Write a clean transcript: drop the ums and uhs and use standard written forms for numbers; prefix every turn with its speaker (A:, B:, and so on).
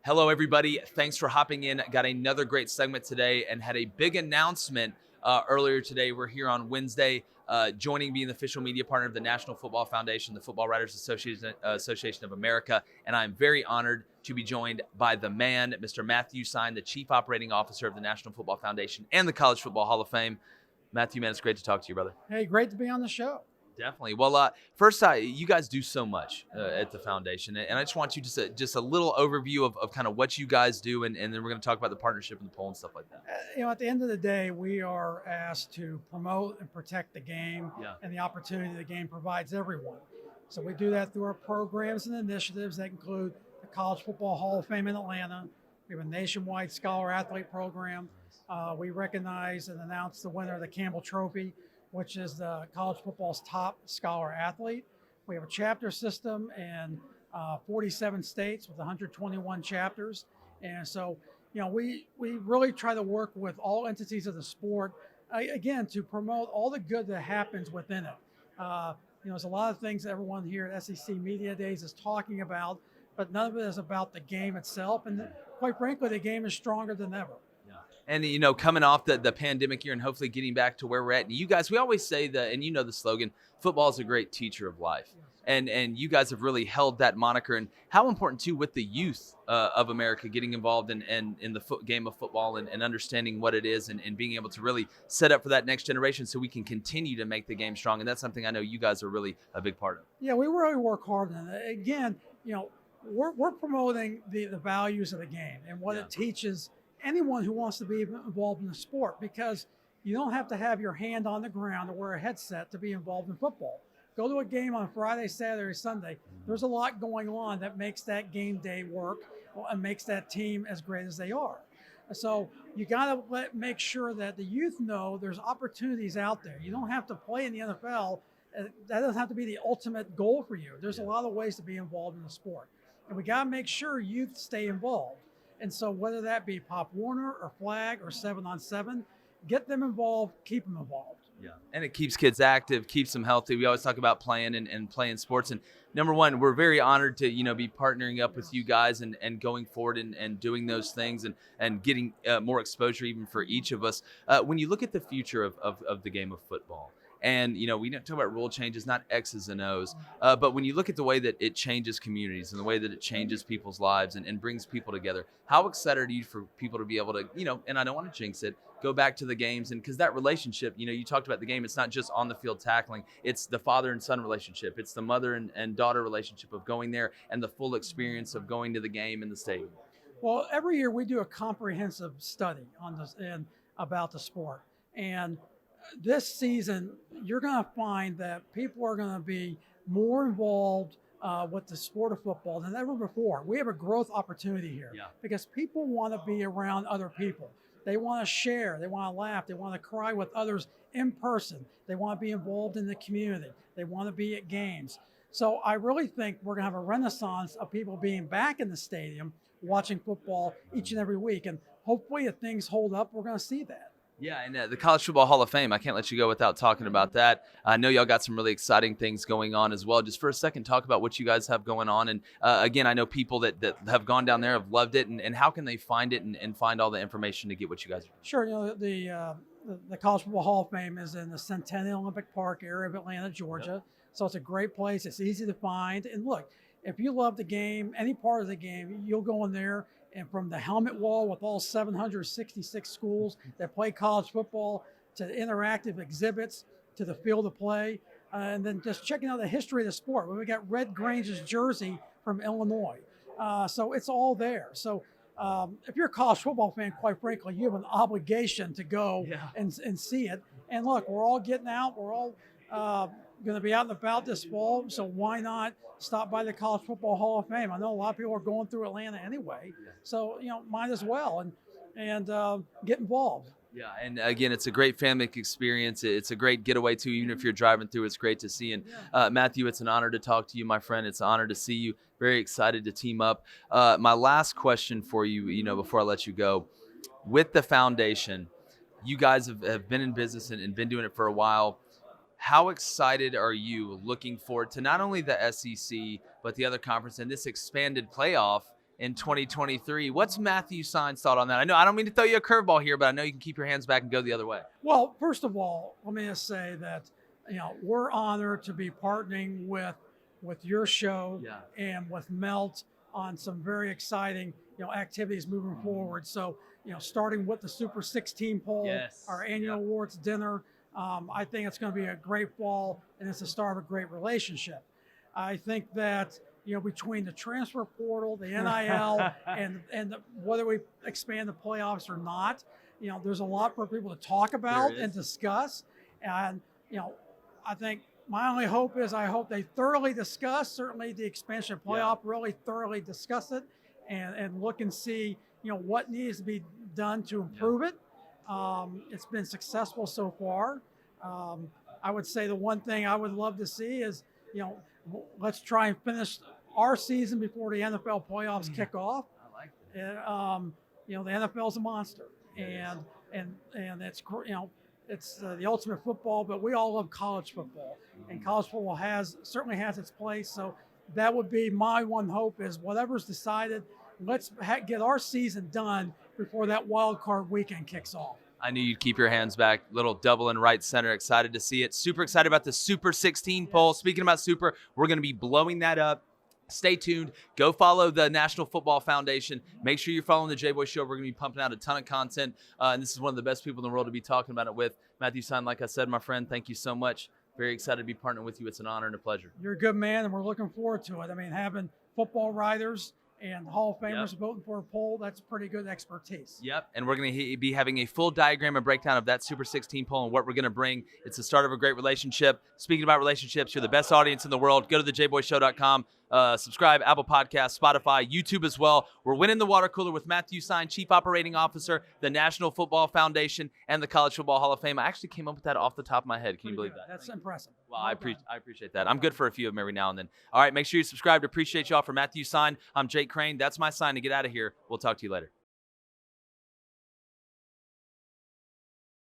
A: Hello, everybody. Thanks for hopping in. Got another great segment today and had a big announcement earlier today. We're here on Wednesday, joining being the official media partner of the National Football Foundation, the Football Writers Association of America. And I'm very honored to be joined by the man, Mr. Matthew Sine, the Chief Operating Officer of the National Football Foundation and the College Football Hall of Fame. Matthew, man, it's great to talk to you, brother.
B: Hey, great to be on the show.
A: Definitely. Well, first, you guys do so much at the foundation, and I just want you to just a little overview of kind of what you guys do, and then we're going to talk about the partnership and the poll and stuff like that.
B: At the end of the day, we are asked to promote and protect the game
A: Yeah.
B: and the opportunity the game provides everyone. So we do that through our programs and initiatives that include the College Football Hall of Fame in Atlanta. We have a nationwide scholar athlete program. We recognize and announce the winner of the Campbell Trophy, which is the college football's top scholar athlete. We have a chapter system in 47 states with 121 chapters. And so, we really try to work with all entities of the sport, again, to promote all the good that happens within it. There's a lot of things that everyone here at SEC Media Days is talking about, but none of it is about the game itself. And quite frankly, the game is stronger than ever.
A: And, coming off the pandemic year and hopefully getting back to where we're at. And you guys, we always say that, and the slogan, football is a great teacher of life. Yes. And you guys have really held that moniker. And how important, too, with the youth of America getting involved in the game of football and understanding what it is and being able to really set up for that next generation so we can continue to make the game strong. And that's something I know you guys are really a big part of.
B: Yeah, we really work hard on it. Again, we're promoting the values of the game and what it teaches anyone who wants to be involved in the sport, because you don't have to have your hand on the ground or wear a headset to be involved in football. Go to a game on Friday, Saturday, Sunday. There's a lot going on that makes that game day work and makes that team as great as they are. So you got to make sure that the youth know there's opportunities out there. You don't have to play in the NFL. That doesn't have to be the ultimate goal for you. There's a lot of ways to be involved in the sport. And we got to make sure youth stay involved. And so whether that be Pop Warner or Flag or 7-on-7, get them involved, keep them involved.
A: Yeah, and it keeps kids active, keeps them healthy. We always talk about playing and playing sports. And number one, we're very honored to, be partnering up with you guys and going forward and doing those things and getting more exposure even for each of us. When you look at the future of the game of football, and, we don't talk about rule changes, not X's and O's, but when you look at the way that it changes communities and the way that it changes people's lives and brings people together, how excited are you for people to be able to, and I don't want to jinx it, go back to the games? And because that relationship, you talked about the game, it's not just on the field tackling, it's the father and son relationship. It's the mother and daughter relationship of going there and the full experience of going to the game in the stadium.
B: Well, every year we do a comprehensive study on this and about the sport. And this season, you're going to find that people are going to be more involved with the sport of football than ever before. We have a growth opportunity here because people want to be around other people. They want to share. They want to laugh. They want to cry with others in person. They want to be involved in the community. They want to be at games. So I really think we're going to have a renaissance of people being back in the stadium watching football each and every week. And hopefully if things hold up, we're going to see that.
A: Yeah, and the College Football Hall of Fame, I can't let you go without talking about that. I know y'all got some really exciting things going on as well. Just for a second, talk about what you guys have going on. And again, I know people that have gone down there have loved it. And how can they find it and find all the information to get what you guys are doing?
B: Sure. The College Football Hall of Fame is in the Centennial Olympic Park area of Atlanta, Georgia. Yep. So it's a great place. It's easy to find. And look, if you love the game, any part of the game, you'll go in there. And from the helmet wall with all 766 schools that play college football to the interactive exhibits to the field of play, and then just checking out the history of the sport. We got Red Grange's jersey from Illinois. So it's all there. So if you're a college football fan, quite frankly, you have an obligation to go and see it. And look, we're all getting out. We're all going to be out and about this fall, so why not stop by the College Football Hall of Fame? I know a lot of people are going through Atlanta anyway, so might as well and get involved.
A: Yeah, and again, it's a great family experience. It's a great getaway too. Even if you're driving through, it's great to see. And Matthew, it's an honor to talk to you, my friend. It's an honor to see you. Very excited to team up. My last question for you, before I let you go, with the foundation, you guys have been in business and been doing it for a while. How excited are you looking forward to not only the SEC, but the other conference and this expanded playoff in 2023. What's Matthew Sign's thought on that? I know I don't mean to throw you a curveball here, but I know you can keep your hands back and go the other way.
B: Well, first of all, let me just say that we're honored to be partnering with your show and with Melt on some very exciting activities moving forward. So starting with the Super 16 poll, our annual awards dinner. I think it's going to be a great fall, and it's the start of a great relationship. I think that between the transfer portal, the NIL, and whether we expand the playoffs or not, there's a lot for people to talk about and discuss. And I think my only hope is I hope they thoroughly discuss, certainly the expansion playoff, really thoroughly discuss it, and look and see what needs to be done to improve it. It's been successful so far. I would say the one thing I would love to see is, let's try and finish our season before the NFL playoffs kick off.
A: I like
B: that. The NFL is a monster, and it's it's the ultimate football. But we all love college football, and college football certainly has its place. So that would be my one hope is whatever's decided, let's get our season done before that wild card weekend kicks off.
A: I knew you'd keep your hands back. Little double and right center. Excited to see it. Super excited about the Super 16 poll. Speaking about Super, we're going to be blowing that up. Stay tuned. Go follow the National Football Foundation. Make sure you're following the Jboy Show. We're going to be pumping out a ton of content. And this is one of the best people in the world to be talking about it with. Matthew Sign, like I said, my friend, thank you so much. Very excited to be partnering with you. It's an honor and a pleasure.
B: You're a good man, and we're looking forward to it. I mean, having football writers and Hall of Famers voting for a poll, that's pretty good expertise.
A: Yep, and we're going to be having a full diagram and breakdown of that Super 16 poll and what we're going to bring. It's the start of a great relationship. Speaking about relationships, you're the best audience in the world. Go to thejboyshow.com. Subscribe, Apple Podcasts, Spotify, YouTube as well. We're winning the water cooler with Matthew Sign, Chief Operating Officer, the National Football Foundation, and the College Football Hall of Fame. I actually came up with that off the top of my head. Can you believe that?
B: That's impressive.
A: Well, I appreciate that. I'm good for a few of them every now and then. All right, make sure you subscribe. Appreciate y'all. For Matthew Sign, I'm Jake Crain. That's my sign to get out of here. We'll talk to you later.